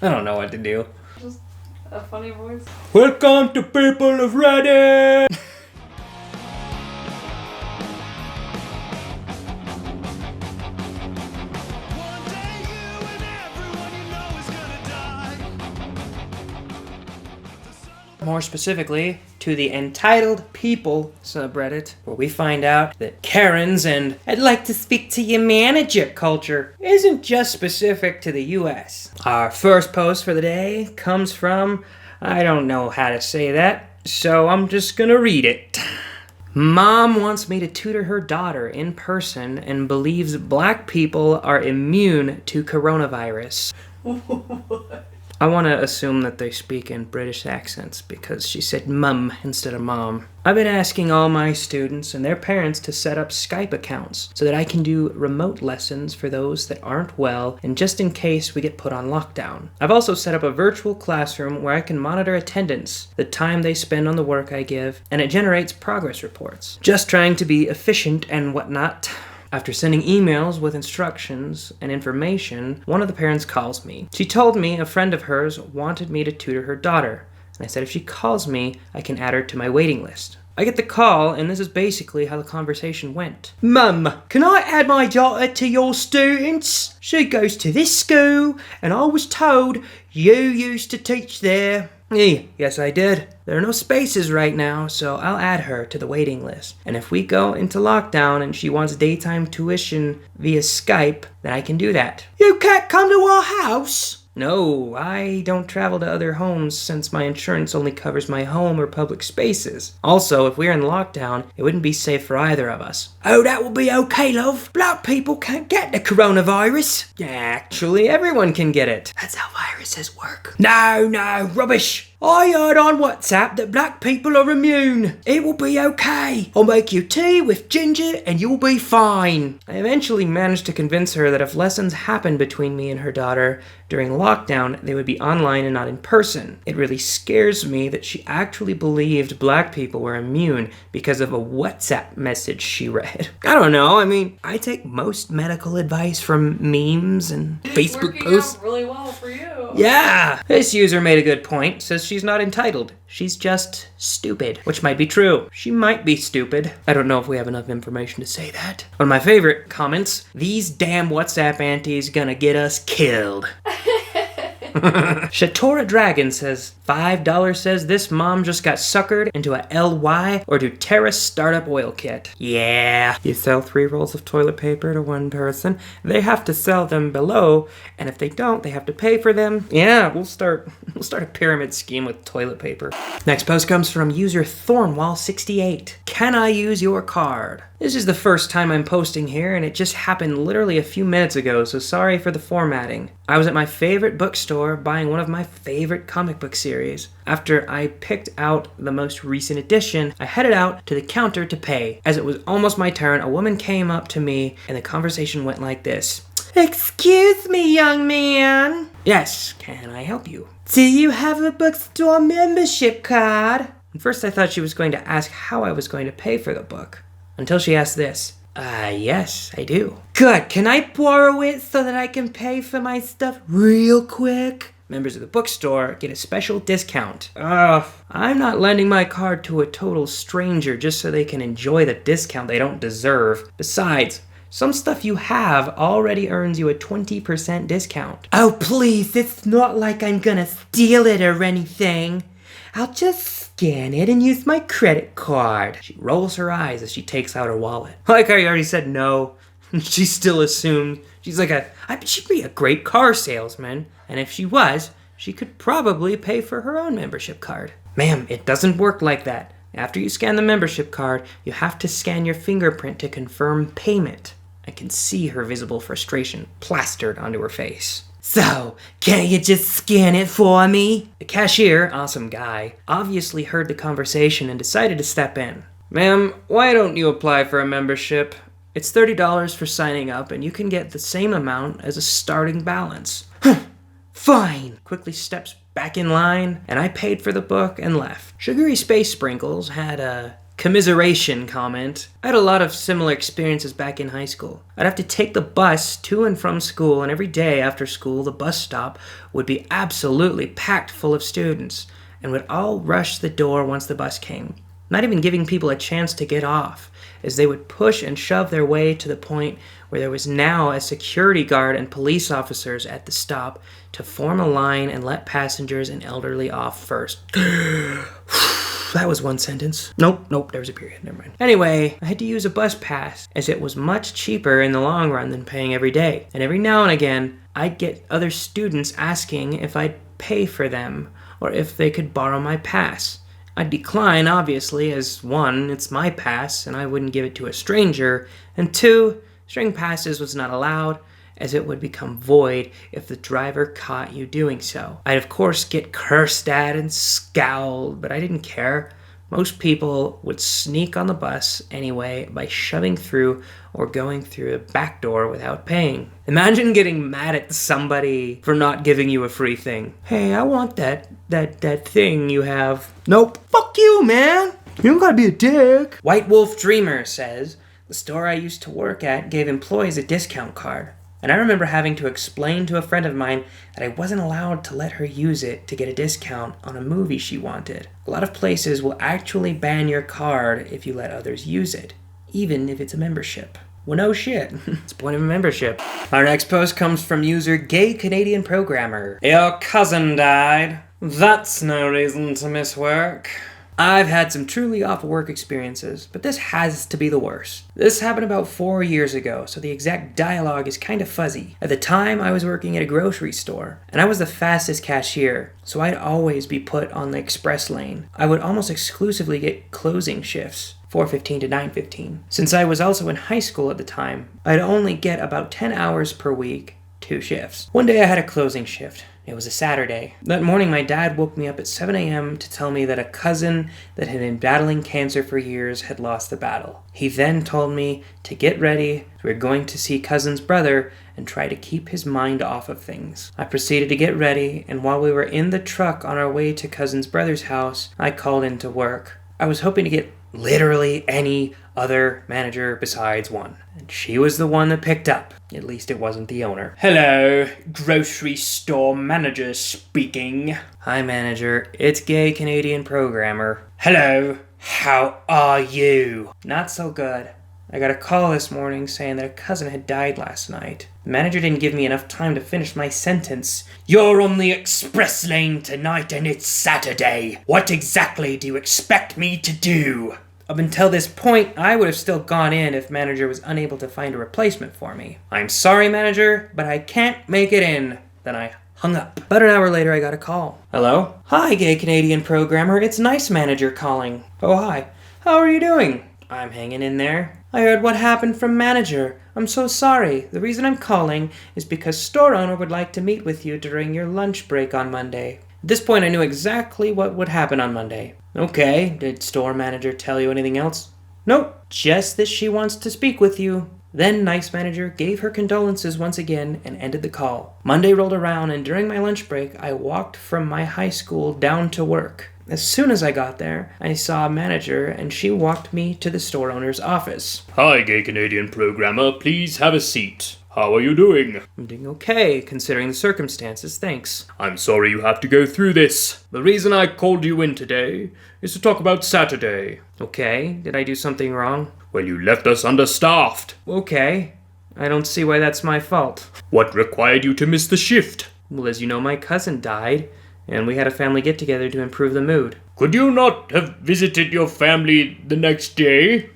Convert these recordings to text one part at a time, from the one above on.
I don't know what to do. Just a funny voice. Welcome to People of Reddit! More specifically, to the Entitled People subreddit, where we find out that Karens and "I'd like to speak to your manager" culture isn't just specific to the US. Our first post for the day comes from, I don't know how to say that, so I'm just gonna read it. Mom wants me to tutor her daughter in person and believes black people are immune to coronavirus. What? I want to assume that they speak in British accents because she said mum instead of mom. I've been asking all my students and their parents to set up Skype accounts so that I can do remote lessons for those that aren't well and just in case we get put on lockdown. I've also set up a virtual classroom where I can monitor attendance, the time they spend on the work I give, and it generates progress reports. Just trying to be efficient and whatnot. After sending emails with instructions and information, one of the parents calls me. She told me a friend of hers wanted me to tutor her daughter, and I said if she calls me, I can add her to my waiting list. I get the call, and this is basically how the conversation went. Mum, can I add my daughter to your students? She goes to this school, and I was told you used to teach there. Yes, I did. There are no spaces right now, so I'll add her to the waiting list. And if we go into lockdown and she wants daytime tuition via Skype, then I can do that. You can't come to our house? No, I don't travel to other homes since my insurance only covers my home or public spaces. Also, if we're in lockdown, it wouldn't be safe for either of us. Oh, that will be okay, love. Black people can't get the coronavirus. Yeah, actually, everyone can get it. That's how viruses work. No, rubbish. I heard on WhatsApp that black people are immune. It will be okay. I'll make you tea with ginger and you'll be fine. I eventually managed to convince her that if lessons happened between me and her daughter during lockdown, they would be online and not in person. It really scares me that she actually believed black people were immune because of a WhatsApp message she read. I don't know. I mean, I take most medical advice from memes and Facebook posts. Out really well for you. Yeah! This user made a good point. Says she's not entitled. She's just stupid. Which might be true. She might be stupid. I don't know if we have enough information to say that. One of my favorite comments, these damn WhatsApp aunties gonna get us killed. Shatora Dragon says, $5 says this mom just got suckered into a LY or doTERRA startup oil kit. Yeah. You sell 3 rolls of toilet paper to one person. They have to sell them below, and if they don't, they have to pay for them. Yeah, we'll start a pyramid scheme with toilet paper. Next post comes from user Thornwall68. Can I use your card? This is the first time I'm posting here, and it just happened literally a few minutes ago, so sorry for the formatting. I was at my favorite bookstore buying one of my favorite comic book series. After I picked out the most recent edition, I headed out to the counter to pay. As it was almost my turn, a woman came up to me, and the conversation went like this. Excuse me, young man. Yes, can I help you? Do you have a bookstore membership card? At first I thought she was going to ask how I was going to pay for the book. Until she asked this. Yes, I do. Good, can I borrow it so that I can pay for my stuff real quick? Members of the bookstore get a special discount. I'm not lending my card to a total stranger just so they can enjoy the discount they don't deserve. Besides, some stuff you have already earns you a 20% discount. Oh, please, it's not like I'm gonna steal it or anything. I'll just scan it and use my credit card. She rolls her eyes as she takes out her wallet. Like I already said no. She still assumed. She's like she'd be a great car salesman. And if she was, she could probably pay for her own membership card. Ma'am, it doesn't work like that. After you scan the membership card, you have to scan your fingerprint to confirm payment. I can see her visible frustration plastered onto her face. So, can't you just scan it for me? The cashier, awesome guy, obviously heard the conversation and decided to step in. Ma'am, why don't you apply for a membership? It's $30 for signing up, and you can get the same amount as a starting balance. Fine! Quickly steps back in line, and I paid for the book and left. Sugary Space Sprinkles had a commiseration comment. I had a lot of similar experiences back in high school. I'd have to take the bus to and from school, and every day after school, the bus stop would be absolutely packed full of students, and would all rush the door once the bus came, not even giving people a chance to get off, as they would push and shove their way to the point where there was now a security guard and police officers at the stop to form a line and let passengers and elderly off first. That was one sentence. Nope, there was a period. Never mind. Anyway, I had to use a bus pass, as it was much cheaper in the long run than paying every day. And every now and again, I'd get other students asking if I'd pay for them, or if they could borrow my pass. I'd decline, obviously, as 1, it's my pass, and I wouldn't give it to a stranger, and 2, string passes was not allowed, as it would become void if the driver caught you doing so. I'd of course get cursed at and scowled, but I didn't care. Most people would sneak on the bus anyway by shoving through or going through the back door without paying. Imagine getting mad at somebody for not giving you a free thing. Hey, I want that thing you have. Nope. Fuck you, man. You don't gotta be a dick. White Wolf Dreamer says, the store I used to work at gave employees a discount card. And I remember having to explain to a friend of mine that I wasn't allowed to let her use it to get a discount on a movie she wanted. A lot of places will actually ban your card if you let others use it, even if it's a membership. Well, no shit. It's the point of a membership. Our next post comes from user Gay Canadian Programmer. Your cousin died. That's no reason to miss work. I've had some truly awful work experiences, but this has to be the worst. This happened about 4 years ago, so the exact dialogue is kind of fuzzy. At the time, I was working at a grocery store, and I was the fastest cashier, so I'd always be put on the express lane. I would almost exclusively get closing shifts, 4:15 to 9:15. Since I was also in high school at the time, I'd only get about 10 hours per week, 2 shifts. One day I had a closing shift. It was a Saturday. That morning, my dad woke me up at 7 a.m. to tell me that a cousin that had been battling cancer for years had lost the battle. He then told me to get ready. We were going to see cousin's brother and try to keep his mind off of things. I proceeded to get ready, and while we were in the truck on our way to cousin's brother's house, I called in to work. I was hoping to get literally any other manager besides one, and she was the one that picked up. At least it wasn't the owner. Hello, grocery store manager speaking. Hi, manager. It's Gay Canadian Programmer. Hello, how are you? Not so good. I got a call this morning saying that a cousin had died last night. The manager didn't give me enough time to finish my sentence. You're on the express lane tonight and it's Saturday. What exactly do you expect me to do? Up until this point, I would have still gone in if manager was unable to find a replacement for me. I'm sorry, manager, but I can't make it in. Then I hung up. About an hour later, I got a call. Hello? Hi, Gay Canadian Programmer. It's Nice Manager calling. Oh, hi. How are you doing? I'm hanging in there. I heard what happened from manager. I'm so sorry. The reason I'm calling is because store owner would like to meet with you during your lunch break on Monday. At this point, I knew exactly what would happen on Monday. Okay, did store manager tell you anything else? Nope, just that she wants to speak with you. Then Nice Manager gave her condolences once again and ended the call. Monday rolled around, and during my lunch break, I walked from my high school down to work. As soon as I got there, I saw a manager, and she walked me to the store owner's office. Hi, Gay Canadian Programmer. Please have a seat. How are you doing? I'm doing okay, considering the circumstances, thanks. I'm sorry you have to go through this. The reason I called you in today is to talk about Saturday. Okay, did I do something wrong? Well, you left us understaffed. Okay, I don't see why that's my fault. What required you to miss the shift? Well, as you know, my cousin died, and we had a family get-together to improve the mood. Could you not have visited your family the next day?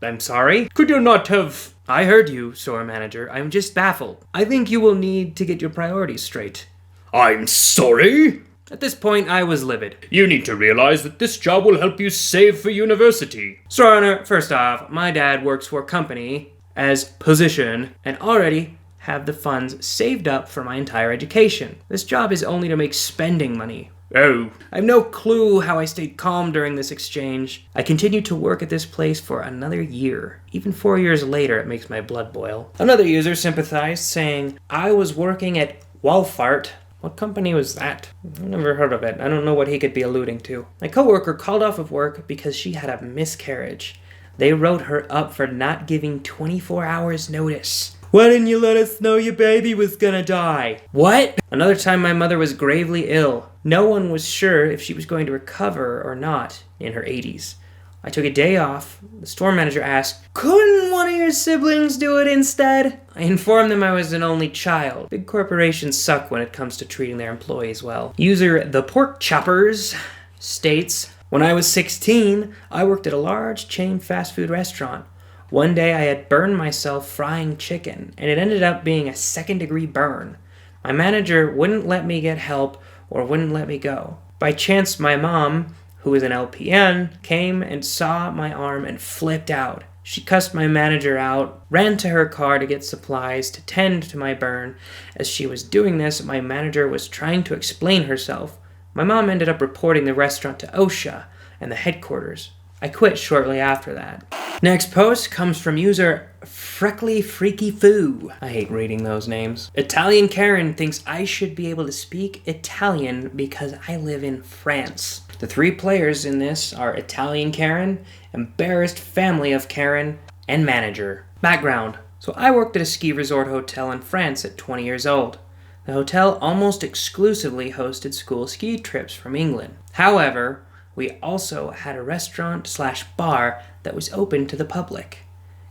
I'm sorry? Could you not have... I heard you, store manager. I'm just baffled. I think you will need to get your priorities straight. I'm sorry? At this point, I was livid. You need to realize that this job will help you save for university. Store owner, first off, my dad works for a company as position and already have the funds saved up for my entire education. This job is only to make spending money. Oh. I have no clue how I stayed calm during this exchange. I continued to work at this place for another year. Even 4 years later, it makes my blood boil. Another user sympathized, saying, I was working at Walmart What company was that? I've never heard of it. I don't know what he could be alluding to. My coworker called off of work because she had a miscarriage. They wrote her up for not giving 24 hours notice. Why didn't you let us know your baby was gonna die? What? Another time my mother was gravely ill. No one was sure if she was going to recover or not in her 80s. I took a day off. The store manager asked, couldn't one of your siblings do it instead? I informed them I was an only child. Big corporations suck when it comes to treating their employees well. User The Pork Choppers states, when I was 16, I worked at a large chain fast food restaurant. One day I had burned myself frying chicken, and it ended up being a second-degree burn. My manager wouldn't let me get help or wouldn't let me go. By chance, my mom, who is an LPN, came and saw my arm and flipped out. She cussed my manager out, ran to her car to get supplies to tend to my burn. As she was doing this, my manager was trying to explain herself. My mom ended up reporting the restaurant to OSHA and the headquarters. I quit shortly after that. Next post comes from user Freckly Freaky Foo. I hate reading those names. Italian Karen thinks I should be able to speak Italian because I live in France. The three players in this are Italian Karen, embarrassed family of Karen, and manager. Background. So I worked at a ski resort hotel in France at 20 years old. The hotel almost exclusively hosted school ski trips from England. However, we also had a restaurant/bar that was open to the public.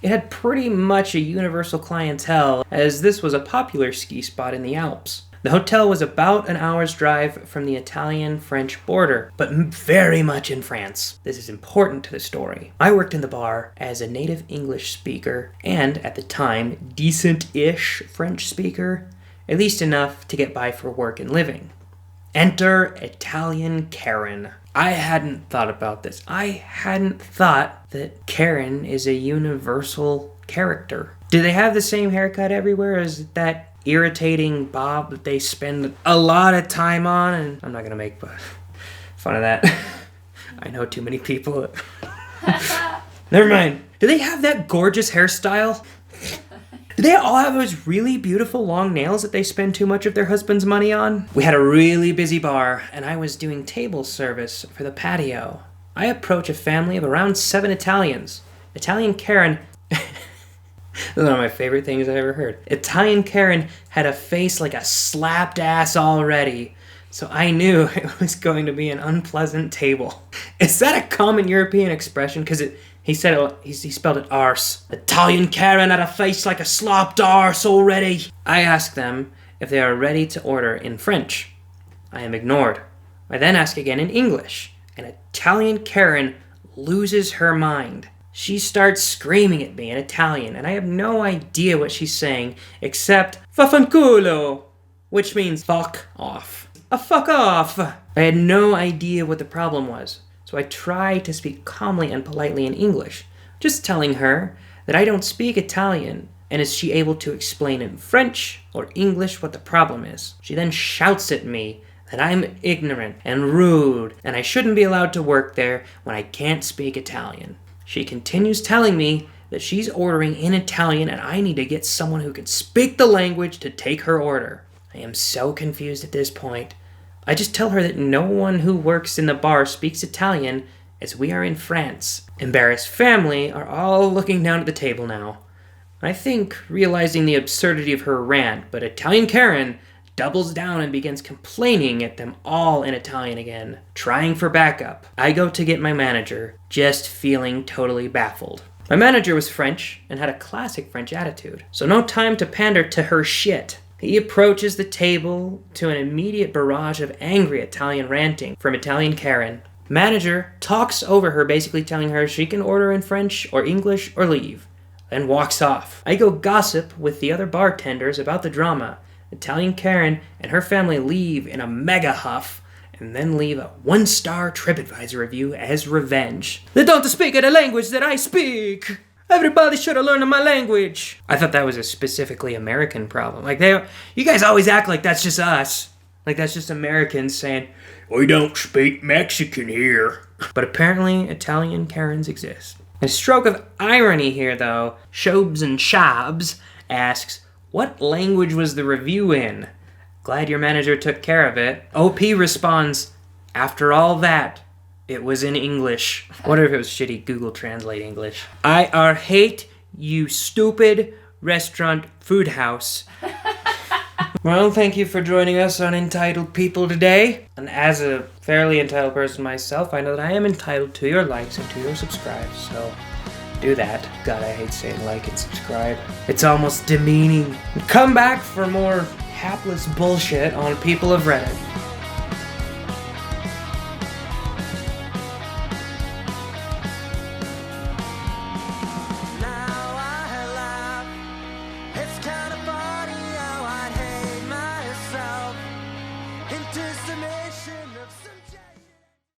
It had pretty much a universal clientele, as this was a popular ski spot in the Alps. The hotel was about an hour's drive from the Italian-French border, but very much in France. This is important to the story. I worked in the bar as a native English speaker, and at the time, decent-ish French speaker, at least enough to get by for work and living. Enter Italian Karen. I hadn't thought about this. I hadn't thought that Karen is a universal character. Do they have the same haircut everywhere as that irritating bob that they spend a lot of time on? And I'm not going to make fun of that. I know too many people. Never mind. Do they have that gorgeous hairstyle? Do they all have those really beautiful long nails that they spend too much of their husband's money on? We had a really busy bar, and I was doing table service for the patio. I approach a family of around 7 Italians. Italian Karen... This is one of my favorite things I've ever heard. Italian Karen had a face like a slapped ass already, so I knew it was going to be an unpleasant table. Is that a common European expression? Because he spelled it arse. Italian Karen had a face like a slopped arse already. I ask them if they are ready to order in French. I am ignored. I then ask again in English, and Italian Karen loses her mind. She starts screaming at me in Italian, and I have no idea what she's saying, except vaffanculo, which means fuck off. A fuck off! I had no idea what the problem was, so I try to speak calmly and politely in English, just telling her that I don't speak Italian, and is she able to explain in French or English what the problem is. She then shouts at me that I'm ignorant and rude, and I shouldn't be allowed to work there when I can't speak Italian. She continues telling me that she's ordering in Italian and I need to get someone who can speak the language to take her order. I am so confused at this point. I just tell her that no one who works in the bar speaks Italian, as we are in France. Embarrassed family are all looking down at the table now. I think, realizing the absurdity of her rant, but Italian Karen doubles down and begins complaining at them all in Italian again, trying for backup. I go to get my manager, just feeling totally baffled. My manager was French and had a classic French attitude, so no time to pander to her shit. He approaches the table to an immediate barrage of angry Italian ranting from Italian Karen. Manager talks over her, basically telling her she can order in French or English or leave, then walks off. I go gossip with the other bartenders about the drama. Italian Karen and her family leave in a mega huff and then leave a 1-star TripAdvisor review as revenge. They don't speak the language that I speak! Everybody should have learned my language! I thought that was a specifically American problem. Like, you guys always act like that's just us. Like that's just Americans saying, we don't speak Mexican here. But apparently Italian Karens exist. A stroke of irony here, though, Shobs and Shabs asks, what language was the review in? Glad your manager took care of it. OP responds, after all that, it was in English. Wonder if it was shitty Google Translate English. I are hate you stupid restaurant food house. Well, thank you for joining us on Entitled People today. And as a fairly entitled person myself, I know that I am entitled to your likes and to your subscribes, so do that. God, I hate saying like and subscribe. It's almost demeaning. Come back for more hapless bullshit on People of Reddit.